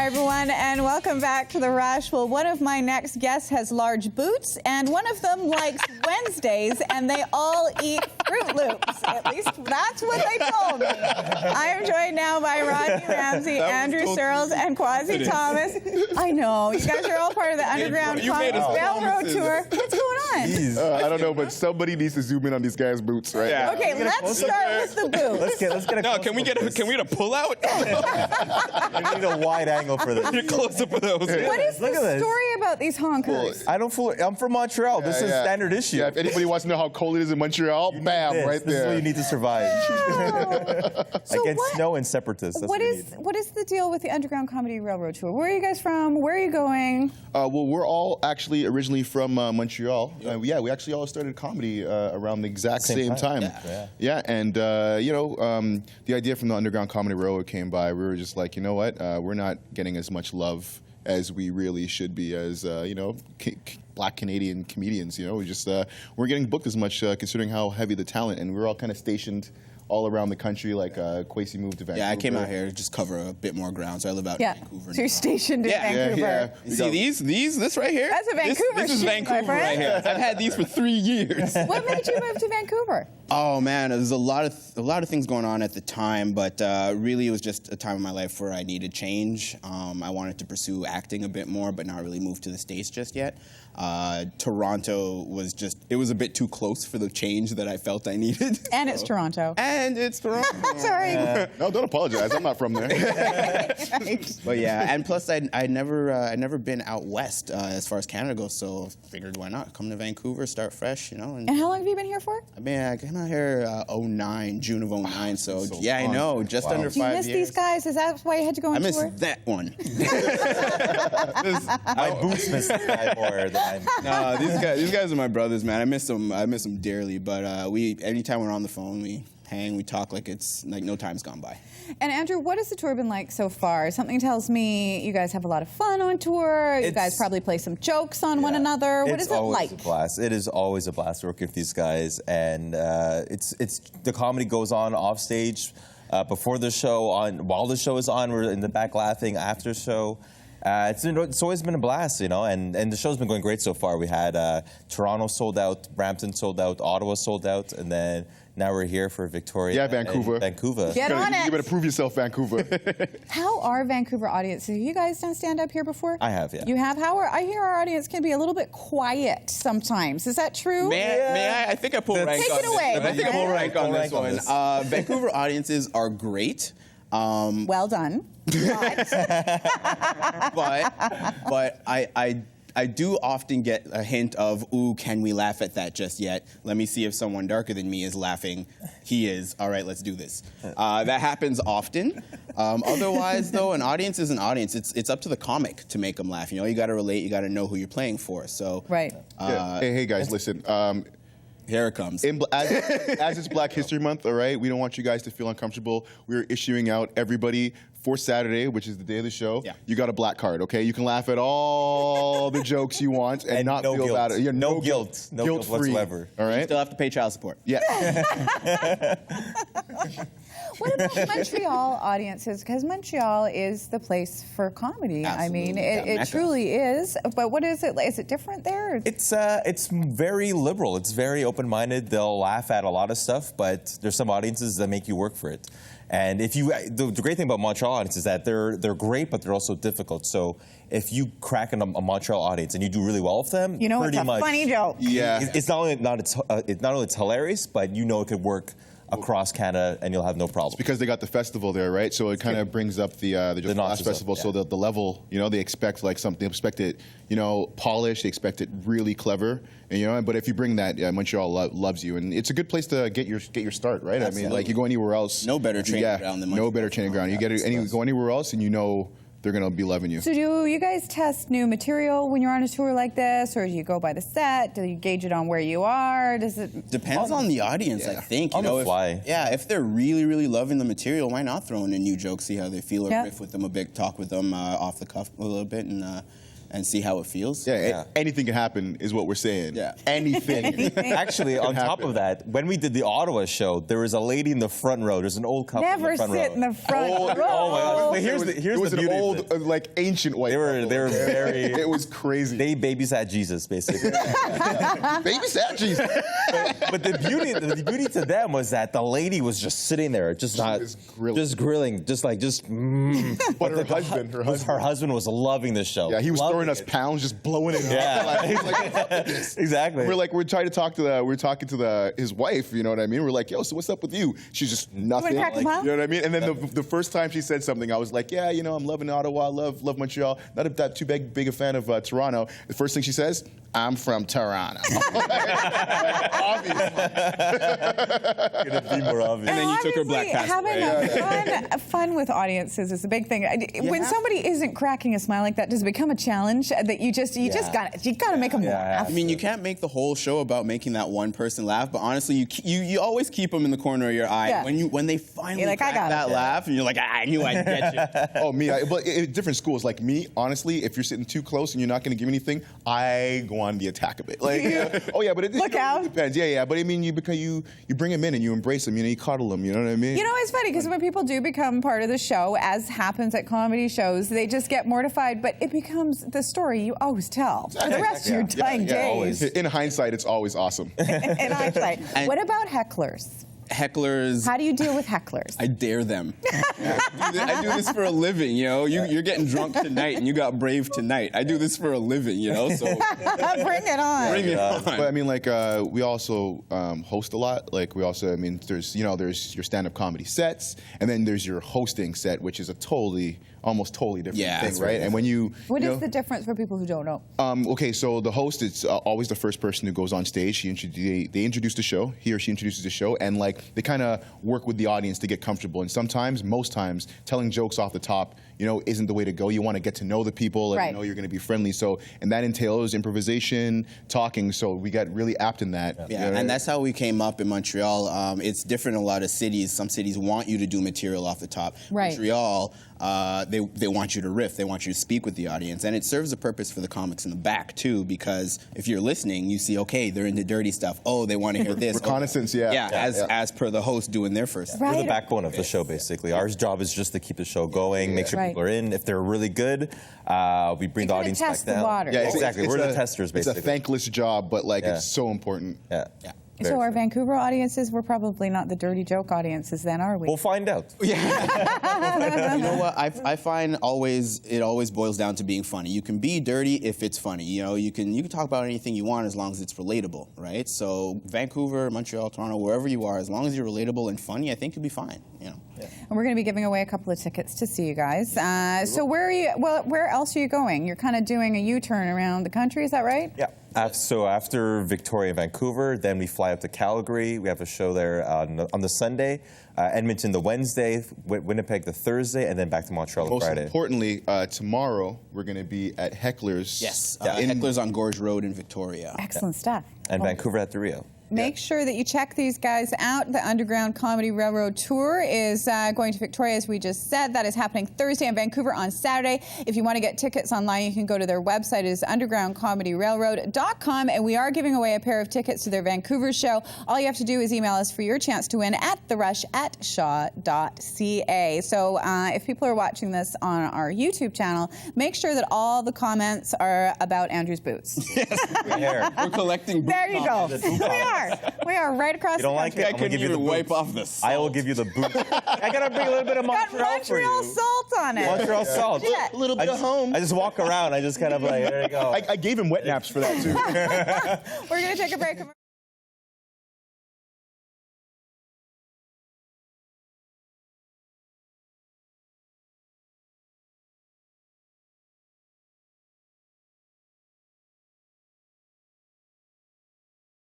everyone, and welcome back to The Rush. Well, one of my next guests has large boots, and one of them likes Wednesdays, and they all eat Fruit Loops. At least that's what they told me. I am joined now by Rodney Ramsey, Andrew Searles, and Kwasi Thomas. I know. You guys are all part of the Underground Comedy Railroad Tour. What's going on? I don't know, but somebody needs to zoom in on these guys' boots, right? Yeah. Okay, let's start with the boots. Let's get a no, can we get a pull-out? We need a wide angle for this. Get close up with those. What is the story about these honkers? I'm from Montreal. This is standard issue. Yeah, if anybody wants to know how cold it is in Montreal, bam, right there. This is what you need to survive. So Against snow and separatists. That's what is the deal with the Underground Comedy Railroad Tour? Where are you guys from? Where are you going? Well, we're all actually originally from Montreal. Yeah, we actually all started comedy around the exact same time. Yeah, and the idea from the Underground Comedy Railroad came by. We were just like, you know what? We're not getting as much love as we really should be as Black Canadian comedians. We just we're getting booked as much considering how heavy the talent, and we're all kind of stationed all around the country. Like Kwasi moved to Vancouver. Yeah, I came out here to just cover a bit more ground, so I live out in Vancouver. So you're stationed in Vancouver. Yeah. You see this right here? That's a Vancouver This is Vancouver right here. I've had these for 3 years. What made you move to Vancouver? Oh man, there's a lot of things going on at the time, but really it was just a time in my life where I needed change. I wanted to pursue acting a bit more, but not really move to the States just yet. Toronto was a bit too close for the change that I felt I needed. And it's Toronto. And it's Toronto. Sorry. No, don't apologize. I'm not from there. Right. But yeah, and plus I'd never been out west as far as Canada goes, so figured why not come to Vancouver, start fresh, And how long have you been here for? I came out here June of 09, so yeah, I know, just under 5 years. Do you miss these guys? Is that why you had to go on tour? I miss that one. My boots miss this guy more than No, these guys are my brothers, man. I miss them dearly. But anytime we're on the phone, we hang, we talk like it's like no time's gone by. And Andrew, what has the tour been like so far? Something tells me you guys have a lot of fun on tour. You guys probably play some jokes on one another. What is it like? It's always a blast. It is always a blast working with these guys, and it's the comedy goes on off stage, before the show, while the show is on. We're in the back laughing after show. It's always been a blast, and the show's been going great so far. We had Toronto sold out, Brampton sold out, Ottawa sold out, and then now we're here for Victoria. Yeah, Vancouver. Vancouver. Get on it. You better prove yourself, Vancouver. How are Vancouver audiences? Have you guys done stand-up here before? I have, yeah. You have? I hear our audience can be a little bit quiet sometimes. Is that true? May I? I think I pull rank Take on it away. this. I think I pull rank on this one. Vancouver audiences are great. Well done. But I do often get a hint of, ooh, can we laugh at that just yet? Let me see if someone darker than me is laughing. He is. All right, let's do this. That happens often. Otherwise, though, an audience is an audience. It's up to the comic to make them laugh. You got to relate. You got to know who you're playing for. So right. Hey, guys, listen. Here it comes. As it's Black History Month, all right, we don't want you guys to feel uncomfortable. We're issuing out everybody for Saturday, which is the day of the show. Yeah. You got a black card, okay? You can laugh at all the jokes you want and not no feel guilt. bad. Yeah, no guilt. No guilt whatsoever. All right? You still have to pay child support. Yeah. What about Montreal audiences? Because Montreal is the place for comedy. Absolutely. I mean, it truly is. But what is it? Is it different there? It's very liberal. It's very open-minded. They'll laugh at a lot of stuff, but there's some audiences that make you work for it. And the great thing about Montreal audiences is that they're great, but they're also difficult. So if you crack a Montreal audience and you do really well with them, it's a funny joke. Yeah. It's not only it's hilarious, but it could work across Canada, and you'll have no problem. It's because they got the festival there, right? So it kind of brings up the Just Last Festival. So the level, they expect something. They expect it, polished. They expect it really clever. And, but if you bring that, Montreal loves you, and it's a good place to get your start, right? Absolutely. I mean, you go anywhere else. No better training ground than Montreal. No better training ground. You go anywhere else, and they're going to be loving you. So do you guys test new material when you're on a tour like this, or do you go by the set? Do you gauge it on where you are? Does it depends on the audience? I think. On the fly. If they're really, really loving the material, why not throw in a new joke, see how they feel, or riff with them a bit, talk with them off the cuff a little bit, and and see how it feels. Yeah, anything can happen is what we're saying. Yeah. Anything. Actually, on top of that, when we did the Ottawa show, there was a lady in the front row. There's an old couple in the front row. Never sit in the front row. Oh my God! But here's it was the an beauty old, of it. like ancient white. They were couple. very. It was crazy. They babysat Jesus, basically. Babysat Jesus. But the beauty to them was that the lady was just sitting there, just grilling, But her husband was loving the show. Yeah, he was throwing us pounds, just blowing it. Yeah, exactly. We're trying to talk to his wife. You know what I mean? We're like, yo, so what's up with you? She's just nothing. You wanna crack You know what I mean? And then the first time she said something, I was like, yeah, you know, I'm loving Ottawa, love Montreal. Not that too big a fan of Toronto. The first thing she says, I'm from Toronto. Obviously. Couldn't be more obvious. And then you took her black passport. Having fun with audiences is a big thing. When somebody isn't cracking a smile like that, does it become a challenge that you just gotta make them laugh? I mean, you can't make the whole show about making that one person laugh, but honestly, you always keep them in the corner of your eye. Yeah. When they finally like, crack that laugh, and you're like, I knew I'd get you. Oh, me. But in different schools, like me, honestly, if you're sitting too close and you're not going to give anything, I go on the attack a bit. Like, oh yeah, but it depends. Yeah. But I mean, you bring them in and you embrace them. You know, you cuddle them. You know what I mean? You know, it's funny because when people do become part of the show, as happens at comedy shows, they just get mortified. But it becomes the story you always tell for the rest of your dying days. Always. In hindsight, it's always awesome. In hindsight. What about hecklers? Hecklers. How do you deal with hecklers? I dare them. I do this for a living, you know. You're getting drunk tonight, and you got brave tonight. I do this for a living, you know. So Bring it on. bring it on. But I mean, like, we also host a lot. Like, we also, I mean, there's your stand-up comedy sets, and then there's your hosting set, which is almost totally different thing, right? And when What is the difference for people who don't know? Okay, so the host is always the first person who goes on stage. They introduce the show. He or she introduces the show, and like they kind of work with the audience to get comfortable. And sometimes, most times, telling jokes off the top, isn't the way to go. You want to get to know the people, and you're going to be friendly. So, and that entails improvisation, talking. So we got really apt in that. Yeah, and that's how we came up in Montreal. It's different in a lot of cities. Some cities want you to do material off the top. Right. Montreal, they want you to riff. They want you to speak with the audience. And it serves a purpose for the comics in the back, too, because if you're listening, you see, okay, they're into dirty stuff. Oh, they want to hear this. Reconnaissance, as per the host doing their first. We're the backbone of the show, basically. Our job is just to keep the show going, make sure people are in. If they're really good, we bring the audience back down. Water. Yeah, exactly. We're the testers, basically. It's a thankless job, but like it's so important. Yeah. So our Vancouver audiences, we're probably not the dirty joke audiences then, are we? We'll find out. You know what? I find it always boils down to being funny. You can be dirty if it's funny. You know, you can talk about anything you want as long as it's relatable, right? So Vancouver, Montreal, Toronto, wherever you are, as long as you're relatable and funny, I think you'll be fine. You know. And we're going to be giving away a couple of tickets to see you guys. So where are you? Well, where else are you going? You're kind of doing a U-turn around the country. Is that right? Yeah. So after Victoria, Vancouver, then we fly up to Calgary. We have a show there on the Sunday, Edmonton the Wednesday, Winnipeg the Thursday, and then back to Montreal on Friday. Most importantly, tomorrow we're going to be at Heckler's. Yes, Heckler's on Gorge Road in Victoria. Excellent stuff. And Vancouver at the Rio. Make sure that you check these guys out. The Underground Comedy Railroad Tour is going to Victoria, as we just said. That is happening Thursday in Vancouver on Saturday. If you want to get tickets online, you can go to their website. It is undergroundcomedyrailroad.com. And we are giving away a pair of tickets to their Vancouver show. All you have to do is email us for your chance to win at therush@shaw.ca. So if people are watching this on our YouTube channel, make sure that all the comments are about Andrew's boots. Yes, we're collecting boots. There you go. We are right across You don't the like country. it? I couldn't even wipe off the salt. I will give you the boot. I gotta bring a little bit of Got Montreal for Montreal you. salt on it. Montreal salt. Yeah. A little bit of home. I just walk around. I just kind of like, there you go. I gave him wet naps for that too. We're going to take a break.